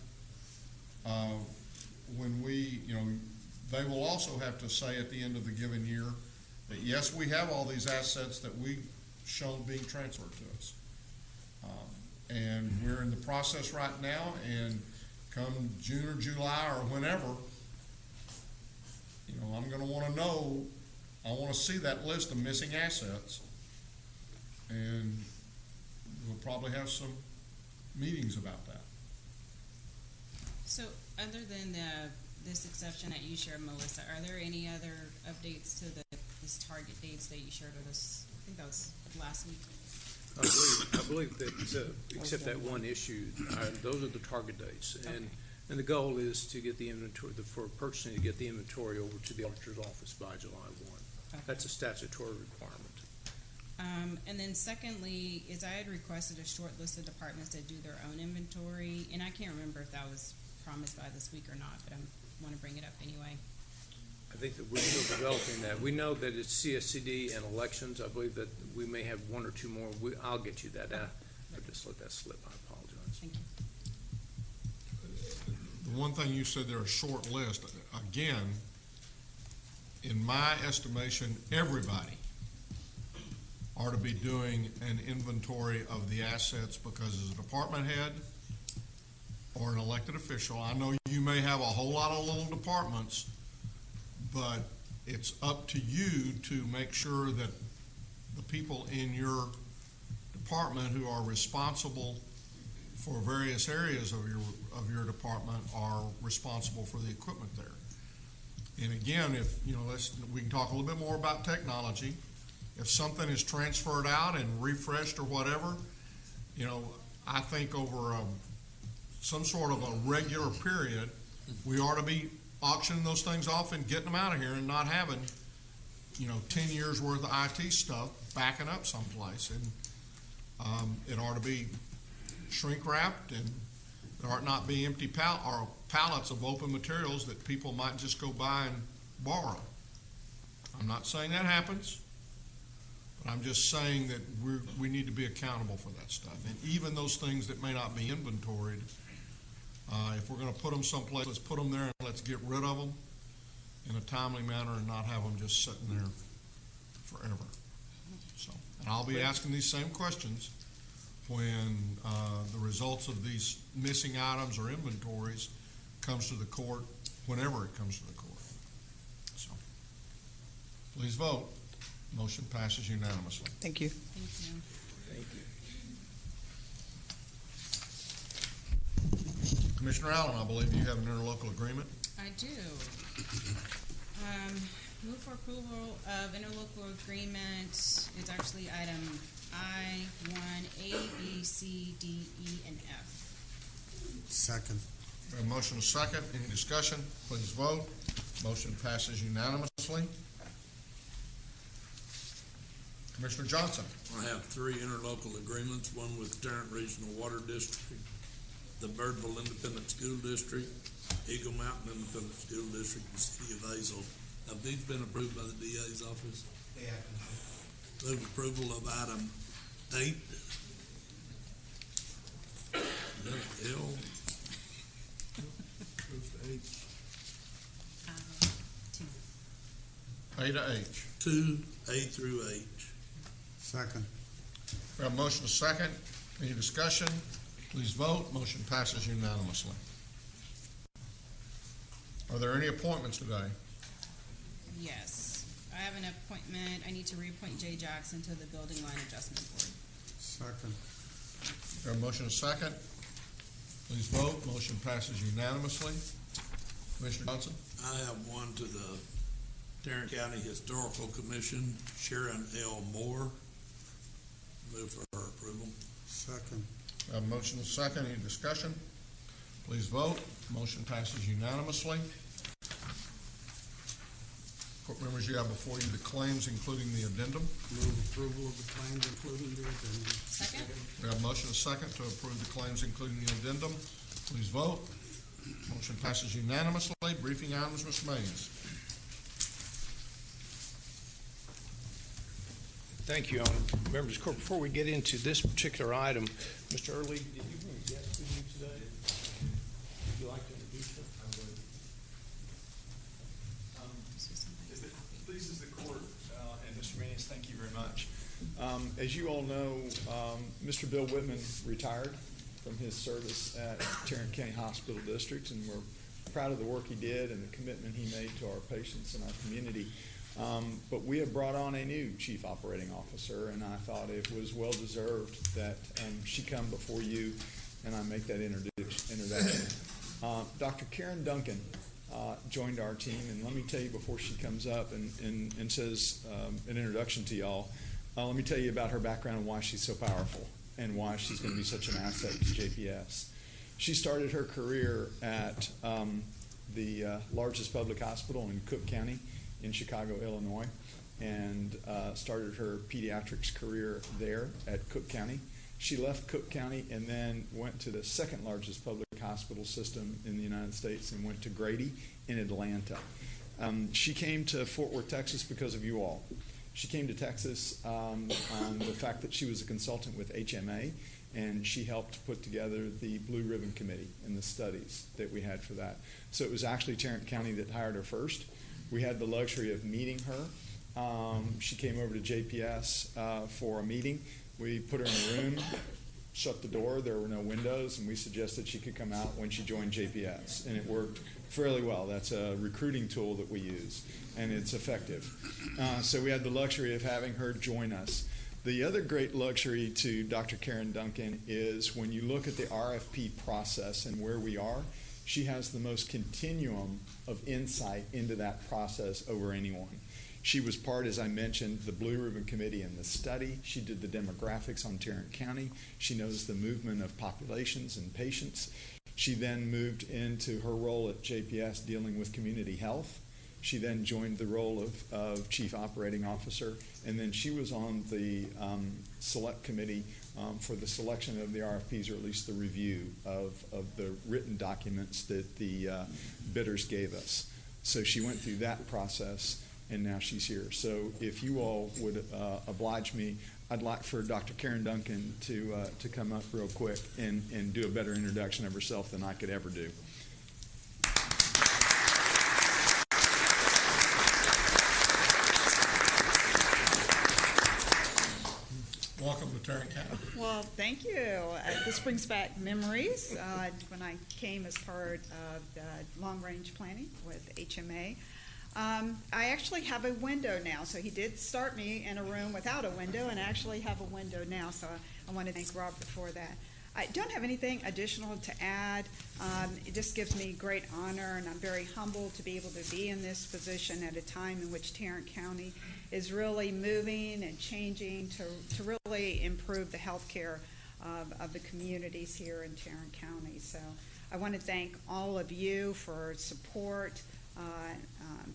when we, you know, they will also have to say at the end of the given year that yes, we have all these assets that we've shown being transferred to us. And we're in the process right now, and come June or July or whenever, you know, I'm going to want to know, I want to see that list of missing assets, and we'll probably have some meetings about that. So other than this exception that you shared, Melissa, are there any other updates to this target dates that you shared with us? I think that was last week. I believe that, except that one issue, those are the target dates. And the goal is to get the inventory, for purchasing, to get the inventory over to the auditor's office by July 1. Okay. That's a statutory requirement. And then secondly, is I had requested a short list of departments that do their own inventory, and I can't remember if that was promised by this week or not, but I want to bring it up anyway. I think that we're still developing that. We know that it's CSCD and elections. I believe that we may have one or two more. I'll get you that. I just let that slip. I apologize. Thank you. The one thing you said there, a short list. Again, in my estimation, everybody are to be doing an inventory of the assets, because as a department head or an elected official, I know you may have a whole lot of little departments, but it's up to you to make sure that the people in your department who are responsible for various areas of your department are responsible for the equipment there. And again, if you know, we can talk a little bit more about technology. If something is transferred out and refreshed or whatever, you know, I think over some sort of a regular period, we ought to be auctioning those things off and getting them out of here, and not having, you know, 10 years worth of IT stuff backing up someplace. And it ought to be shrink wrapped, and there ought not be empty pallets of open materials that people might just go by and borrow. I'm not saying that happens, but I'm just saying that we need to be accountable for that stuff. And even those things that may not be inventoried, if we're going to put them someplace, let's put them there and let's get rid of them in a timely manner and not have them just sitting there forever. So, and I'll be asking these same questions when the results of these missing items or inventories comes to the court, whenever it comes to the court. So, please vote. Motion passes unanimously. Thank you. Thank you. Thank you. Commissioner Allen, I believe you have an interlocal agreement. I do. Move for approval of interlocal agreement. It's actually item I-1, A, B, C, D, E, and F. Second. We have a motion and a second. Any discussion? Please vote. Motion passes unanimously. Commissioner Johnson. I have 3 interlocal agreements, one with Tarrant Regional Water District, the Birdville Independent School District, Eagle Mountain Independent School District, and the City of Hazel. Have these been approved by the DA's office? They have. Move approval of item 8. L. A to H. 2A through H. Second. We have a motion to second. Any discussion? Please vote. Motion passes unanimously. Are there any appointments today? Yes. I have an appointment. I need to reappoint Jay Jackson to the Building Line Adjustment Board. Second. We have a motion to second. Please vote. Motion passes unanimously. Commissioner Johnson? I have one to the Tarrant County Historical Commission, Sharon L. Moore. Move for her approval. Second. We have a motion to second. Any discussion? Please vote. Motion passes unanimously. Court members, you have before you the claims, including the addendum. Move approval of the claims, including the addendum. Second? We have a motion to second to approve the claims, including the addendum. Please vote. Motion passes unanimously. Briefing items, Mr. Mays. Thank you, members of the court. Before we get into this particular item, Mr. Early, did you bring a guest with you today? Would you like to introduce her? I would. If it pleases the court and Mr. Muniz, thank you very much. As you all know, Mr. Bill Whitman retired from his service at Tarrant County Hospital District, and we're proud of the work he did and the commitment he made to our patients and our community. But we have brought on a new chief operating officer, and I thought it was well deserved that she come before you and I make that introduction. Dr. Karen Duncan joined our team, and let me tell you before she comes up and says an introduction to y'all, let me tell you about her background and why she's so powerful and why she's going to be such an asset to JPS. She started her career at the largest public hospital in Cook County in Chicago, Illinois, and started her pediatrics career there at Cook County. She left Cook County and then went to the second largest public hospital system in the United States and went to Grady in Atlanta. She came to Fort Worth, Texas because of you all. She came to Texas on the fact that she was a consultant with HMA, and she helped put together the Blue Ribbon Committee and the studies that we had for that. So it was actually Tarrant County that hired her first. We had the luxury of meeting her. She came over to JPS for a meeting. We put her in a room, shut the door, there were no windows, and we suggested she could come out when she joined JPS, and it worked fairly well. That's a recruiting tool that we use, and it's effective. So we had the luxury of having her join us. The other great luxury to Dr. Karen Duncan is when you look at the RFP process and where we are, she has the most continuum of insight into that process over anyone. She was part, as I mentioned, the Blue Ribbon Committee and the study. She did the demographics on Tarrant County. She knows the movement of populations and patients. She then moved into her role at JPS dealing with community health. She then joined the role of Chief Operating Officer, and then she was on the select committee for the selection of the RFPs, or at least the review of the written documents that the bidders gave us. So she went through that process, and now she's here. So if you all would oblige me, I'd like for Dr. Karen Duncan to come up real quick and do a better introduction of herself than I could ever do. Welcome to Tarrant County. Well, thank you. This brings back memories when I came as part of the long-range planning with HMA. I actually have a window now, so he did start me in a room without a window, and I actually have a window now, so I want to thank Robert for that. I don't have anything additional to add. It just gives me great honor, and I'm very humbled to be able to be in this position at a time in which Tarrant County is really moving and changing to really improve the health care of the communities here in Tarrant County. So I want to thank all of you for support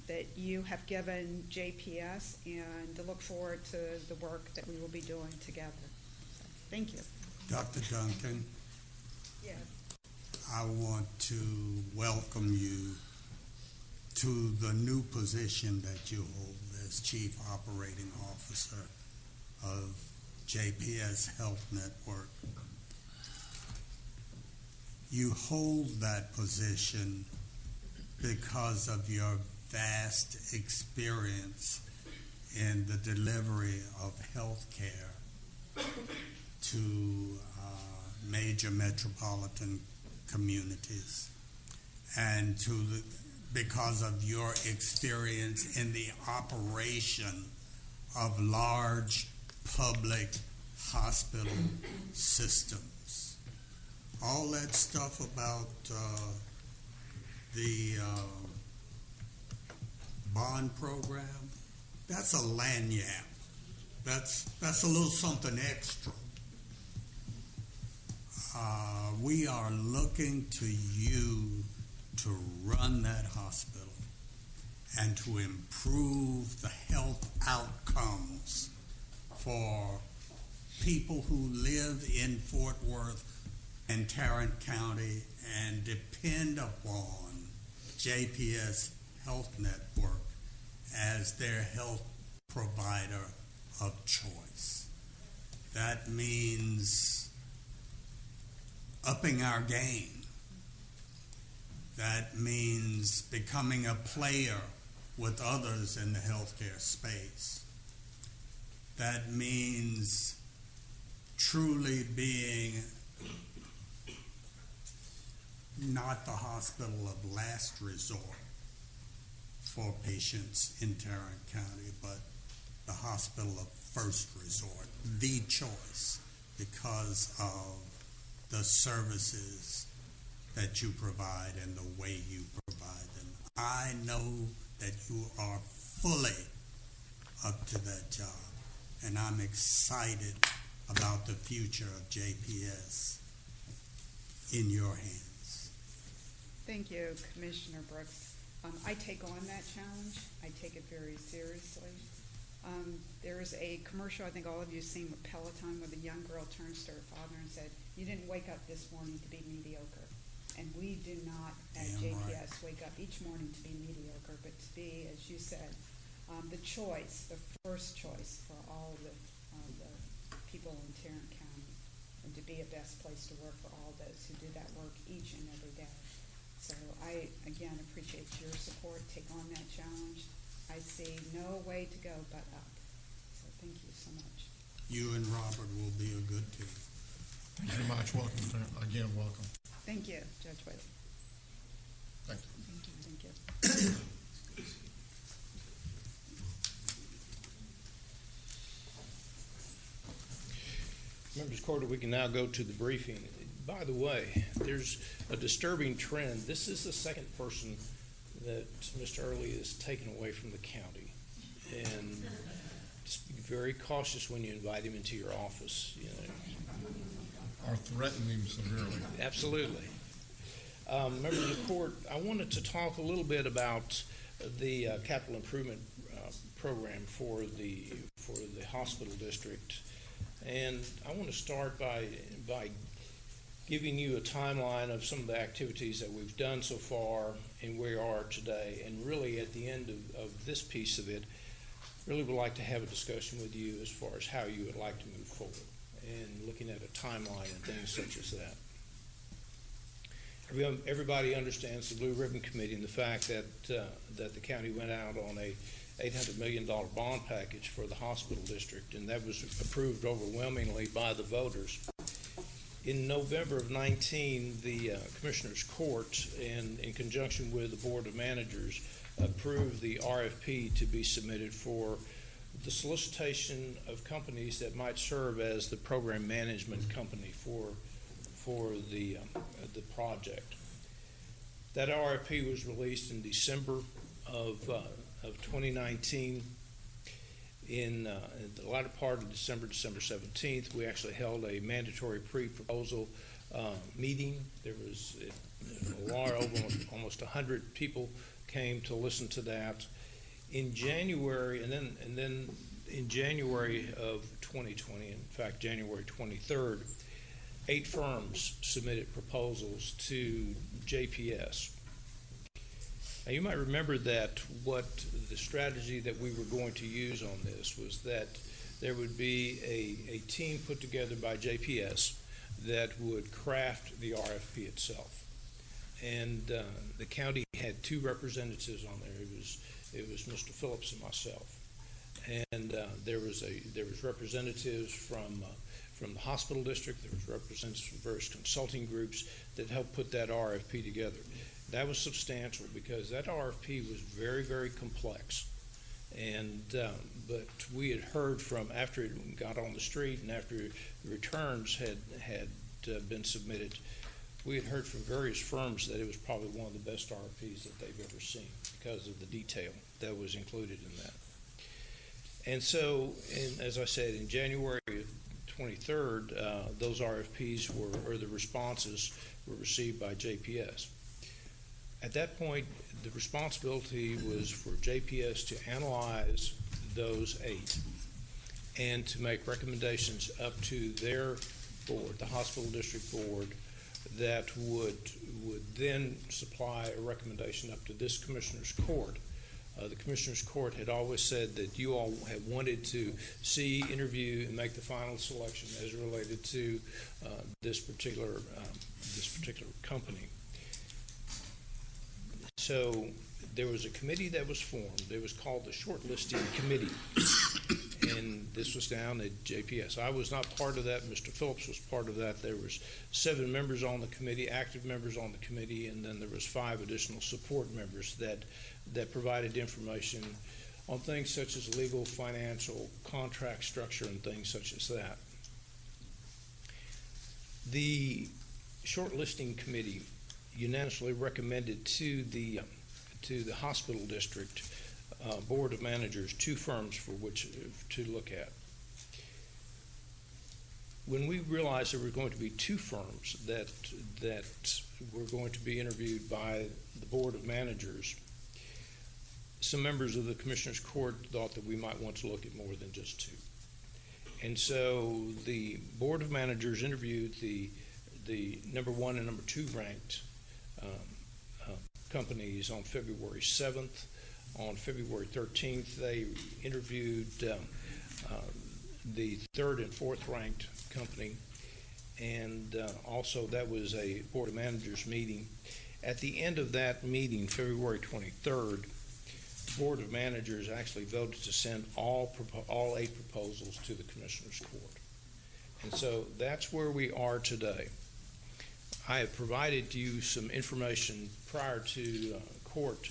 that you have given JPS, and to look forward to the work that we will be doing together. So, thank you. Dr. Duncan, Yes. I want to welcome you to the new position that you hold as Chief Operating Officer of JPS Health Network. You hold that position because of your vast experience in the delivery of health care to major metropolitan communities, and because of your experience in the operation of large public hospital systems. All that stuff about the bond program, that's a lagniappe. That's a little something extra. We are looking to you to run that hospital and to improve the health outcomes for people who live in Fort Worth and Tarrant County and depend upon JPS Health Network as their health provider of choice. That means upping our game. That means becoming a player with others in the healthcare space. That means truly being not the hospital of last resort for patients in Tarrant County, but the hospital of first resort, the choice, because of the services that you provide and the way you provide them. I know that you are fully up to that job, and I'm excited about the future of JPS in your hands. Thank you, Commissioner Brooks. I take on that challenge. I take it very seriously. There is a commercial, I think all of you have seen, with Peloton, where the young girl turns to her father and said, "You didn't wake up this morning to be mediocre." And we do not at JPS wake up each morning to be mediocre, but to be, as you said, the choice, the first choice for all the people in Tarrant County, and to be a best place to work for all those who do that work each and every day. So I, again, appreciate your support. Take on that challenge. I see no way to go but up. So thank you so much. You and Robert will be a good team. Thank you very much. Welcome, sir. Again, welcome. Thank you, Judge Whaley. Thank you. Thank you. Thank you. Members of Court, we can now go to the briefing. By the way, there's a disturbing trend. This is the second person that Mr. Early has taken away from the county. And just be very cautious when you invite him into your office. You know. Or threaten him severely. Absolutely. Members of the court, I wanted to talk a little bit about the capital improvement program for the hospital district. And I want to start by giving you a timeline of some of the activities that we've done so far and where we are today. And really at the end of this piece of it, really would like to have a discussion with you as far as how you would like to move forward and looking at a timeline and things such as that. Everybody understands the Blue Ribbon Committee and the fact that the county went out on a $800 million bond package for the hospital district, and that was approved overwhelmingly by the voters. In November of 19, the Commissioners Court, in conjunction with the Board of Managers, approved the RFP to be submitted for the solicitation of companies that might serve as the program management company for the project. That RFP was released in December of 2019. In the latter part of December 17th, we actually held a mandatory pre-proposal meeting. There was almost 100 people came to listen to that. In January, and then in January of 2020, in fact January 23rd, 8 firms submitted proposals to JPS. Now, you might remember that what the strategy that we were going to use on this was that there would be a team put together by JPS that would craft the RFP itself. and the county had two representatives on there. It was Mr. Phillips and myself, and there was representatives from the hospital district. There was representatives from various consulting groups that helped put that RFP together. That was substantial because that RFP was very, very complex. And but we had heard from, after it got on the street and after the returns had been submitted, we had heard from various firms that it was probably one of the best RFPs that they've ever seen because of the detail that was included in that. And so, as I said, in January 23rd, those RFPs or the responses were received by JPS. At that point, the responsibility was for JPS to analyze those 8 and to make recommendations up to their board, the hospital district board, that would then supply a recommendation up to this commissioner's court. The commissioner's court had always said that you all had wanted to see, interview, and make the final selection as related to this particular company. So there was a committee that was formed. It was called the Shortlisting Committee, and this was down at JPS. I was not part of that. Mr. Phillips was part of that. There was 7 members on the committee, active members on the committee, and then there was 5 additional support members that provided information on things such as legal, financial, contract structure, and things such as that. The Shortlisting Committee unanimously recommended to the hospital district board of managers 2 firms for which to look at. When we realized there were going to be 2 firms that were going to be interviewed by the board of managers, some members of the commissioner's court thought that we might want to look at more than just 2. And so the board of managers interviewed the number 1 and number 2 ranked companies on February 7th. On February 13th, they interviewed the 3rd and 4th ranked company, and also that was a board of managers meeting. At the end of that meeting, February 23rd, the board of managers actually voted to send all 8 proposals to the commissioner's court. And so that's where we are today. I have provided you some information prior to court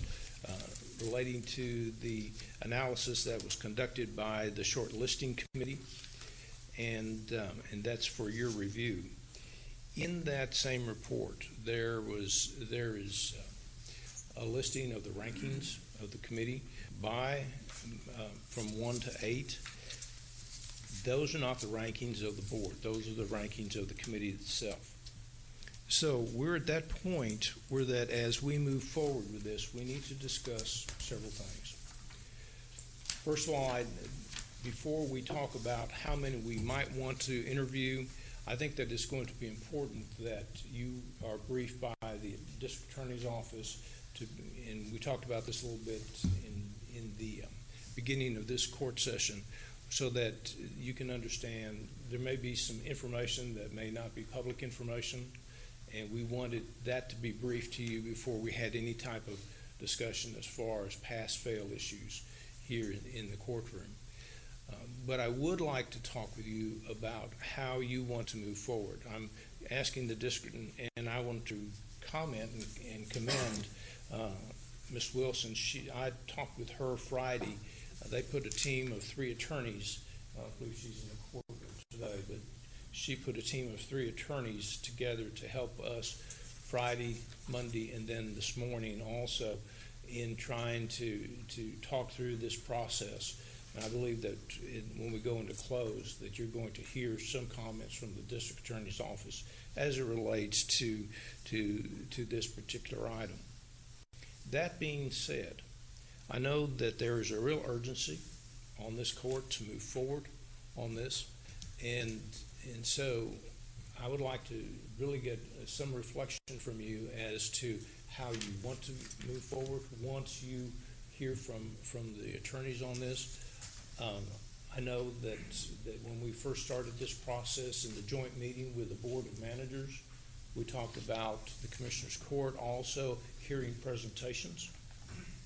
relating to the analysis that was conducted by the Shortlisting Committee, and that's for your review. In that same report, there is a listing of the rankings of the committee by from 1 to 8. Those are not the rankings of the board. Those are the rankings of the committee itself. So we're at that point where that as we move forward with this, we need to discuss several things. First of all, before we talk about how many we might want to interview, I think that it's going to be important that you are briefed by the district attorney's office, and we talked about this a little bit in the beginning of this court session, so that you can understand there may be some information that may not be public information, and we wanted that to be briefed to you before we had any type of discussion as far as pass-fail issues here in the courtroom. But I would like to talk with you about how you want to move forward. I'm asking the district, and I want to comment and commend Ms. Wilson. I talked with her Friday. They put a team of 3 attorneys. I believe she's in the courtroom today, but she put a team of 3 attorneys together to help us Friday, Monday, and then this morning also in trying to talk through this process. And I believe that when we go into close, that you're going to hear some comments from the district attorney's office as it relates to this particular item. That being said, I know that there is a real urgency on this court to move forward on this, and so I would like to really get some reflection from you as to how you want to move forward once you hear from the attorneys on this. I know that when we first started this process in the joint meeting with the Board of Managers, We talked about the Commissioners Court also hearing presentations,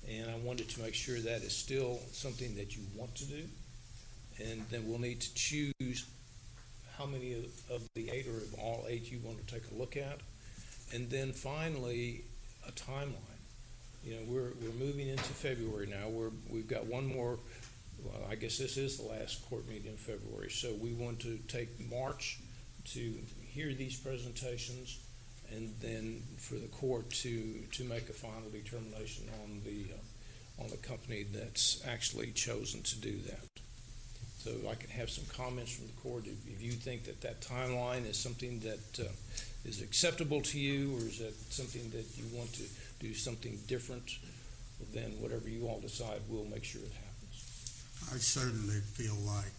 and I wanted to make sure that is still something that you want to do. And then we'll need to choose how many of the 8 or of all 8 you want to take a look at. And then finally, a timeline. We're moving into February now. We've got one more. Well, I guess this is the last court meeting in February. So we want to take March to hear these presentations, and then for the court to make a final determination on the company that's actually chosen to do that. So I can have some comments from the court if you think that timeline is something that is acceptable to you, or is that something that you want to do something different. Then whatever you all decide, we'll make sure it happens. I certainly feel like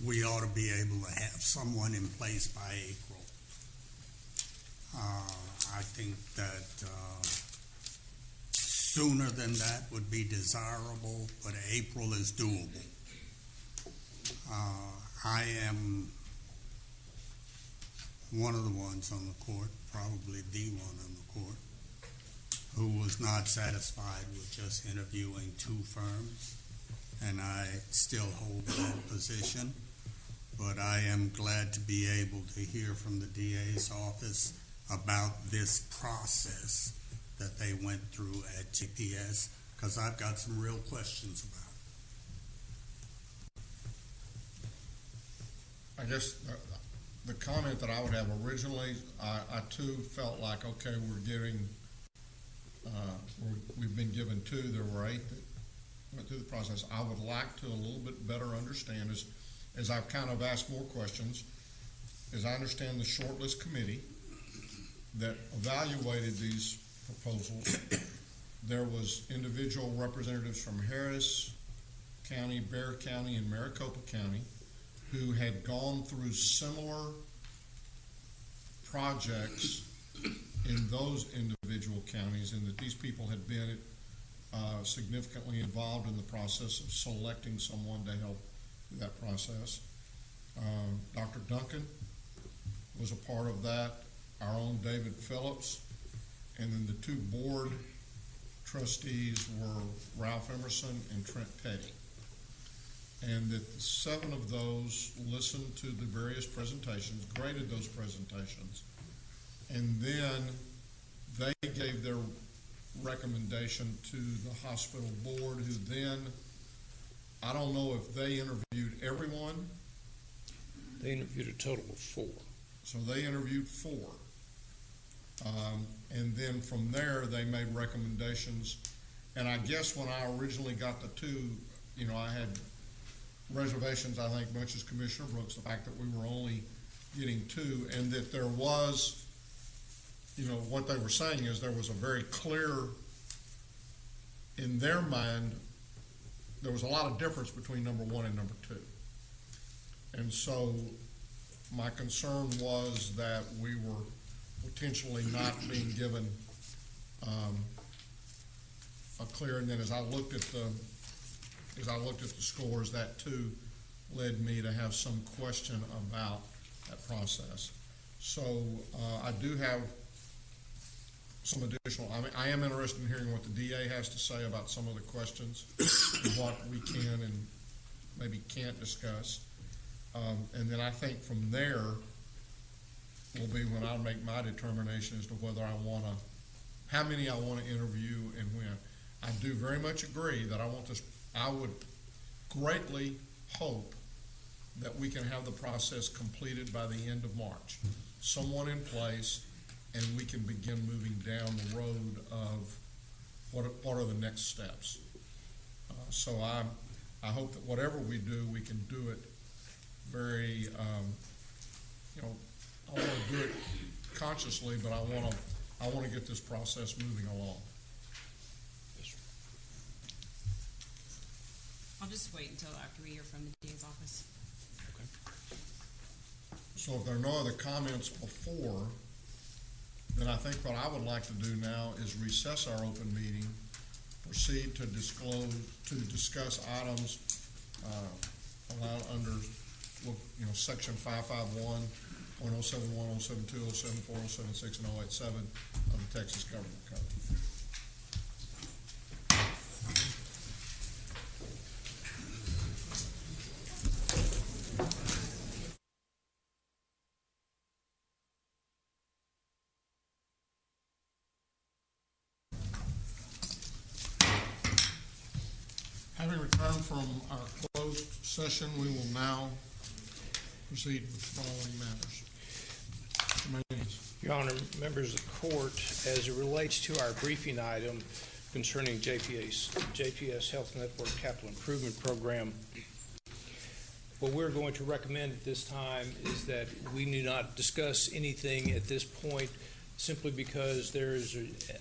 we ought to be able to have someone in place by April. I think that sooner than that would be desirable, but April is doable. I am one of the ones on the court, probably the one on the court, who was not satisfied with just interviewing 2 firms, and I still hold that position. But I am glad to be able to hear from the DA's office about this process that they went through at GPS, because I've got some real questions about it. I guess the comment that I would have originally, I too felt like, okay, we've been given 2. There were 8 that went through the process. I would like to a little bit better understand, as I've kind of asked more questions, as I understand the shortlist committee that evaluated these proposals, there was individual representatives from Harris County, Bexar County, and Maricopa County who had gone through similar projects in those individual counties, and that these people had been significantly involved in the process of selecting someone to help with that process. Dr. Duncan was a part of that, our own David Phillips, and then the 2 board trustees were Ralph Emerson and Trent Petty. And that 7 of those listened to the various presentations, graded those presentations, and then they gave their recommendation to the hospital board, who then, I don't know if they interviewed everyone. They interviewed a total of 4. So they interviewed 4. And then from there, they made recommendations. And I guess when I originally got the 2, I had reservations, I think, much as Commissioner Brooks, the fact that we were only getting 2, and that there was, what they were saying is there was a very clear, in their mind, there was a lot of difference between number 1 and number 2. And so my concern was that we were potentially not being given a clear, and then as I looked at the scores, that too led me to have some question about that process. So I do have some additional, I am interested in hearing what the DA has to say about some of the questions and what we can and maybe can't discuss. And then I think from there will be when I make my determination as to whether how many I want to interview and when. I do very much agree that I would greatly hope that we can have the process completed by the end of March. Someone in place, and we can begin moving down the road of what are the next steps. So I hope that whatever we do, we can do it very, I want to do it consciously, but I want to get this process moving along. I'll just wait until after we hear from the DA's office. Okay. So if there are no other comments before, then I think what I would like to do now is recess our open meeting, proceed to discuss items allowed under, section 551 on 071, 072, 074, 076, and 087 of the Texas Government Code. Having returned from our closed session, we will now proceed with the following matters. Mr. Maynes. Your Honor, members of the court, as it relates to our briefing item concerning JPS Health Network Capital Improvement Program, what we're going to recommend at this time is that we do not discuss anything at this point, simply because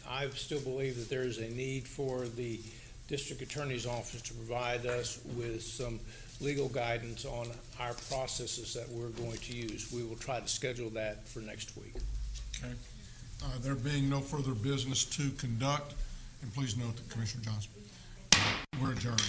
I still believe that there is a need for the District Attorney's Office to provide us with some legal guidance on our processes that we're going to use. We will try to schedule that for next week. Okay. There being no further business to conduct, and please note that Commissioner Johnson, we're adjourned.